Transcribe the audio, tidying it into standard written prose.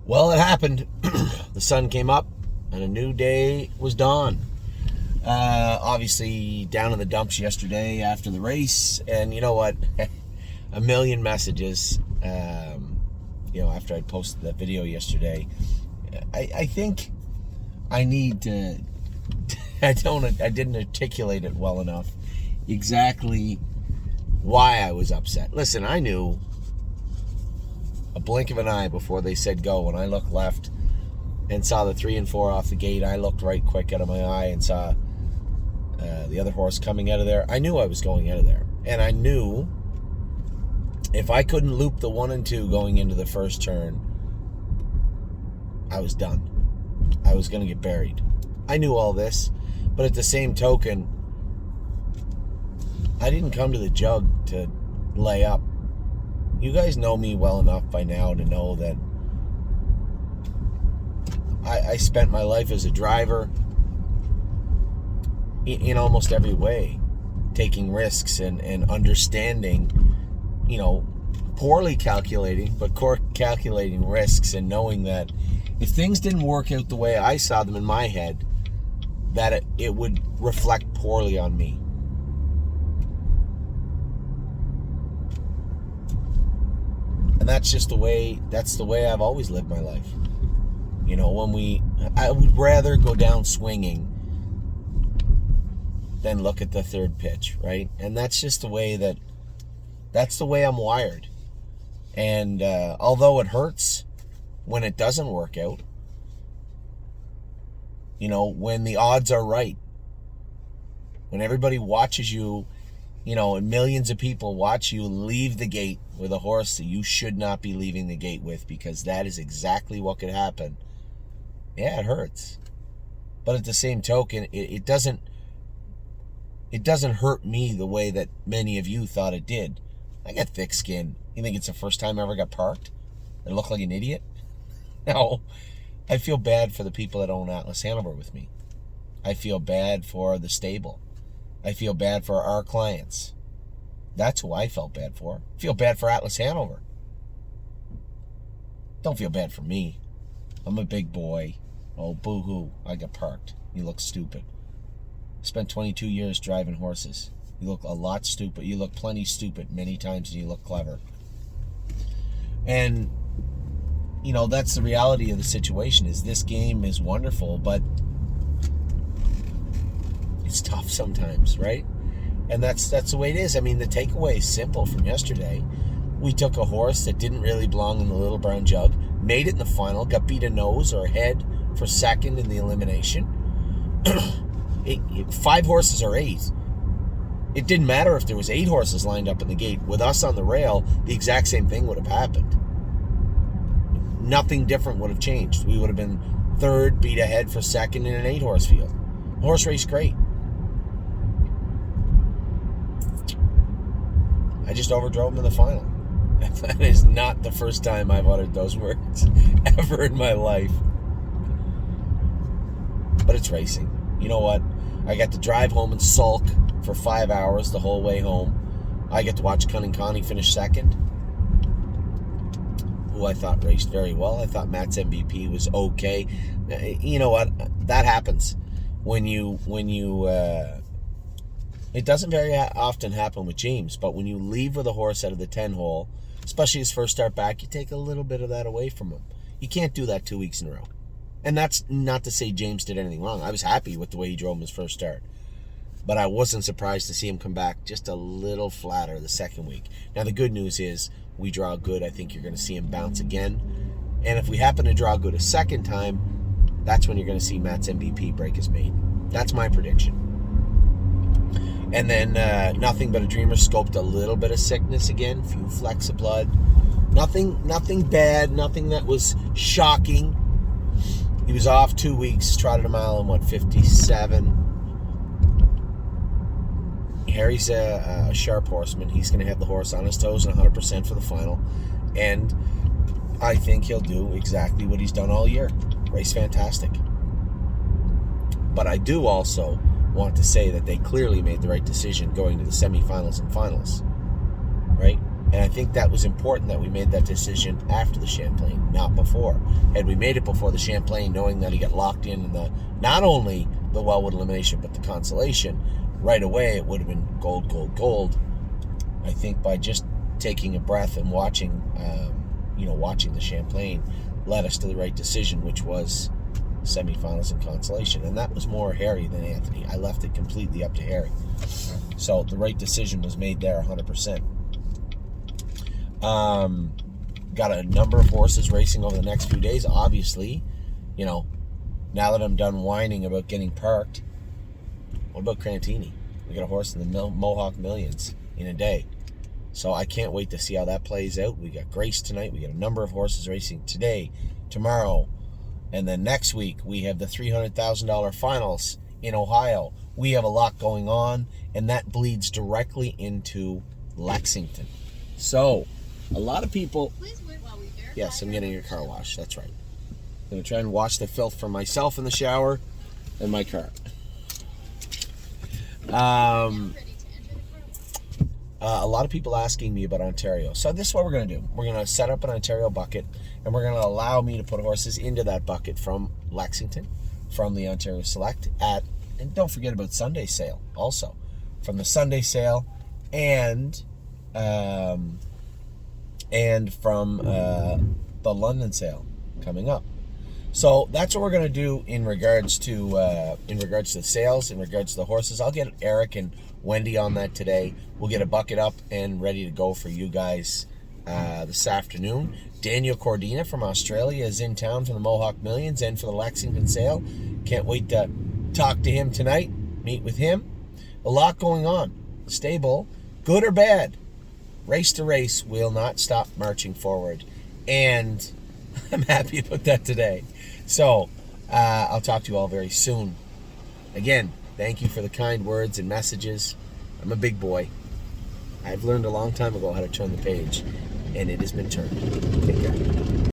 Well, it happened. The sun came up and a new day was dawn. Obviously, down in the dumps yesterday after the race. And you know what? A million messages, after I posted that video yesterday. I think I need to... I didn't articulate it well enough exactly why I was upset. Listen, I knew a blink of an eye before they said go. When I looked left and saw the 3 and 4 off the gate, I looked right quick out of my eye and saw the other horse coming out of there. I knew I was going out of there. And I knew if I couldn't loop the 1 and 2 going into the first turn, I was done. I was going to get buried. I knew all this, but at the same token, I didn't come to the jug to lay up. You guys know me well enough by now to know that I spent my life as a driver in almost every way, taking risks and understanding, poorly calculating, but calculating risks and knowing that if things didn't work out the way I saw them in my head, that it would reflect poorly on me. And that's the way I've always lived my life. I would rather go down swinging than look at the third pitch, right? And that's just the way I'm wired. And although it hurts when it doesn't work out, when the odds are right, when everybody watches you, and millions of people watch you leave the gate with a horse that you should not be leaving the gate with, because that is exactly what could happen. Yeah, it hurts. But at the same token, it doesn't hurt me the way that many of you thought it did. I got thick skin. You think it's the first time I ever got parked? I look like an idiot? No. I feel bad for the people that own Atlas Hanover with me. I feel bad for the stable. I feel bad for our clients. That's who I felt bad for. I feel bad for Atlas Hanover. Don't feel bad for me. I'm a big boy. Oh, boo-hoo. I got parked. You look stupid. Spent 22 years driving horses. You look a lot stupid. You look plenty stupid many times, and you look clever. And, that's the reality of the situation. Is this game is wonderful, but it's tough sometimes, right? And that's the way it is. I mean, the takeaway is simple from yesterday. We took a horse that didn't really belong in the Little Brown Jug, made it in the final, got beat a nose or a head for second in the elimination. 5 horses or 8. It didn't matter if there was 8 horses lined up in the gate. With us on the rail, the exact same thing would have happened. Nothing different would have changed. We would have been third, beat ahead for second in an 8-horse field. Horse race great. I just overdrove him in the final. That is not the first time I've uttered those words ever in my life. But it's racing. You know what? I got to drive home and sulk for 5 hours the whole way home. I get to watch Cunning Connie finish second, who I thought raced very well. I thought Matt's MVP was okay. You know what? That happens when you it doesn't very often happen with James, but when you leave with a horse out of the 10 hole, especially his first start back, you take a little bit of that away from him. You can't do that 2 weeks in a row. And that's not to say James did anything wrong. I was happy with the way he drove him his first start. But I wasn't surprised to see him come back just a little flatter the second week. Now, the good news is we draw good. I think you're going to see him bounce again. And if we happen to draw good a second time, that's when you're going to see Matt's MVP break his mate. That's my prediction. And then Nothing But a Dreamer scoped a little bit of sickness again. Few flecks of blood. Nothing bad. Nothing that was shocking. He was off 2 weeks, trotted a mile in, 57. Harry's a sharp horseman. He's going to have the horse on his toes and 100% for the final. And I think he'll do exactly what he's done all year. Race fantastic. But I do also want to say that they clearly made the right decision going to the semifinals and finals. Right? And I think that was important that we made that decision after the Champlain, not before. Had we made it before the Champlain, knowing that he got locked in the not only the Wellwood elimination, but the consolation, right away it would have been gold, gold, gold. I think by just taking a breath and watching, watching the Champlain led us to the right decision, which was semifinals and consolation. And that was more Harry than Anthony. I left it completely up to Harry. So the right decision was made there 100%. Got a number of horses racing over the next few days. Obviously, now that I'm done whining about getting parked, what about Crantini? We got a horse in the Mohawk Millions in a day. So I can't wait to see how that plays out. We got Grace tonight. We got a number of horses racing today, tomorrow, and then next week we have the $300,000 finals in Ohio. We have a lot going on, and that bleeds directly into Lexington. So a lot of people... Please wait while we verify. Yes, I'm getting a car wash. That's right. I'm going to try and wash the filth from myself in the shower and my car. A lot of people asking me about Ontario. So this is what we're going to do. We're going to set up an Ontario bucket, and we're going to allow me to put horses into that bucket from Lexington, from the Ontario Select and don't forget about Sunday sale also. From the Sunday sale and from the London sale coming up. So that's what we're going to do in regards to the sales, in regards to the horses. I'll get Eric and Wendy on that today. We'll get a bucket up and ready to go for you guys this afternoon. Daniel Cordina from Australia is in town for the Mohawk Millions and for the Lexington sale. Can't wait to talk to him tonight, meet with him. A lot going on. Stable, good or bad, race to race, will not stop marching forward. And I'm happy about that today. So, I'll talk to you all very soon. Again, thank you for the kind words and messages. I'm a big boy. I've learned a long time ago how to turn the page, and it has been turned. Take care.